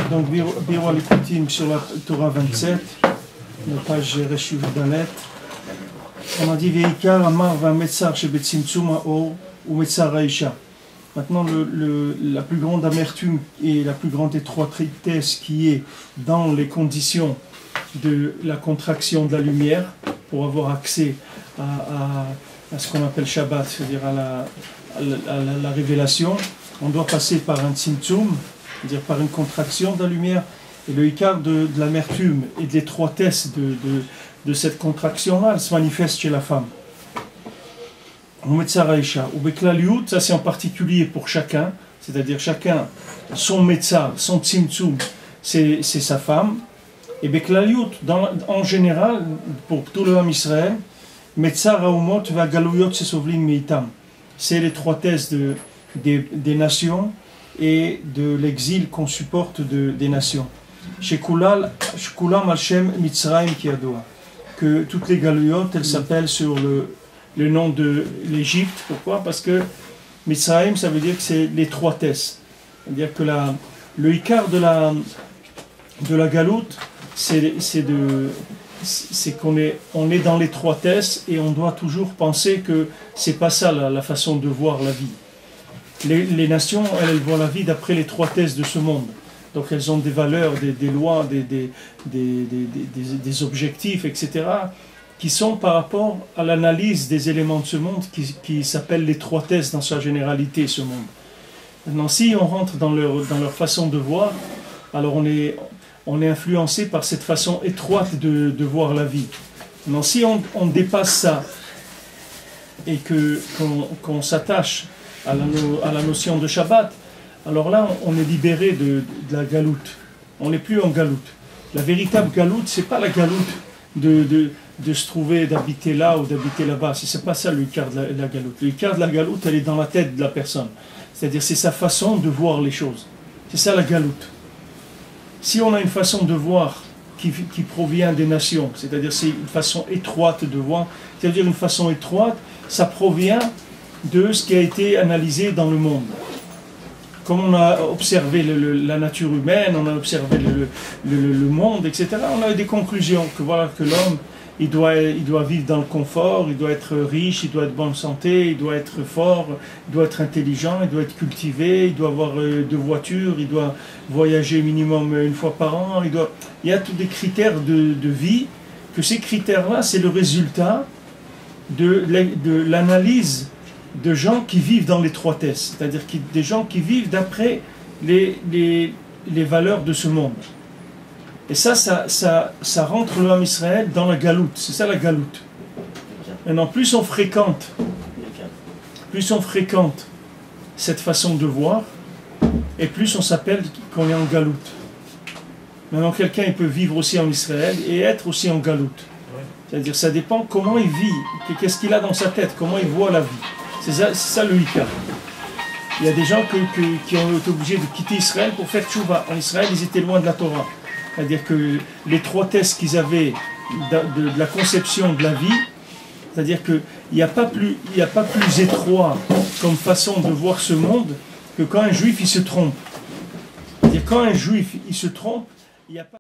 Donc, Biro Likutim sur la Torah 27, la page Reshuv Dalet. On a dit Veikar Amar va Metzar chez Betzimtzum Haor ou Metzar Haisha. Maintenant, la plus grande amertume et la plus grande étroitesse qui est dans les conditions de la contraction de la lumière pour avoir accès à ce qu'on appelle Shabbat, c'est-à-dire à la révélation, on doit passer par un tzimtzum, c'est-à-dire par une contraction de la lumière, et le hikar de l'amertume et de l'étroitesse de cette contraction-là, elle se manifeste chez la femme. Ou Metzar Haisha, ou Beklaliut, ça c'est en particulier pour chacun, c'est-à-dire chacun, son Metzar, son tzimtzum, c'est sa femme, et Beklaliut, en général, pour tout le Ham Israël, Metzar Haumot va Galouyot se sovlim meitam. C'est l'étroitesse des nations et de l'exil qu'on supporte des nations. Chez Kulam Hashem Mitzrayim Kiadoa. Que toutes les Galouyot, elles s'appellent sur le nom de l'Égypte. Pourquoi? Parce que Mitzrayim, ça veut dire que c'est l'étroitesse. C'est-à-dire que le hikar de la galoute, c'est qu'on est dans l'étroitesse et on doit toujours penser que c'est pas ça la façon de voir la vie. Les nations, elles voient la vie d'après l'étroitesse de ce monde. Donc elles ont des valeurs, des lois, des objectifs, etc., qui sont par rapport à l'analyse des éléments de ce monde qui s'appelle l'étroitesse dans sa généralité, ce monde. Maintenant, si on rentre dans leur façon de voir, alors on est influencé par cette façon étroite de voir la vie. Maintenant, si on dépasse ça et qu'on s'attache à la notion de Shabbat, alors là, on est libéré de la galoute. On n'est plus en galoute. La véritable galoute, c'est pas la galoute de se trouver, d'habiter là ou d'habiter là-bas. C'est pas ça le hikar de la galoute. Le hikar de la galoute, elle est dans la tête de la personne. C'est-à-dire, c'est sa façon de voir les choses. C'est ça la galoute. Si on a une façon de voir qui provient des nations, c'est-à-dire c'est une façon étroite de voir, c'est-à-dire une façon étroite, ça provient de ce qui a été analysé dans le monde. Comme on a observé la nature humaine, on a observé le monde, etc., on a eu des conclusions que voilà que l'homme, il doit vivre dans le confort, il doit être riche, il doit être bonne santé, il doit être fort, il doit être intelligent, il doit être cultivé, il doit avoir 2 voitures, il doit voyager minimum 1 fois par an, il y a tous des critères de vie, que ces critères-là, c'est le résultat de l'analyse de gens qui vivent dans l'étroitesse, c'est-à-dire des gens qui vivent d'après les valeurs de ce monde. Et ça rentre le Ham Israël dans la galoute, c'est ça la galoute. Maintenant, plus on fréquente cette façon de voir, et plus on s'appelle qu'on est en galoute. Maintenant, quelqu'un il peut vivre aussi en Israël et être aussi en galoute. C'est-à-dire, ça dépend comment il vit, qu'est-ce qu'il a dans sa tête, comment il voit la vie. C'est ça le hikar. Il y a des gens qui ont été obligés de quitter Israël pour faire tchouva. En Israël, ils étaient loin de la Torah. C'est-à-dire que l'étroitesse qu'ils avaient de la conception de la vie, c'est-à-dire qu'il n'y a pas plus étroit comme façon de voir ce monde que quand un juif il se trompe. C'est-à-dire quand un juif il se trompe, il n'y a pas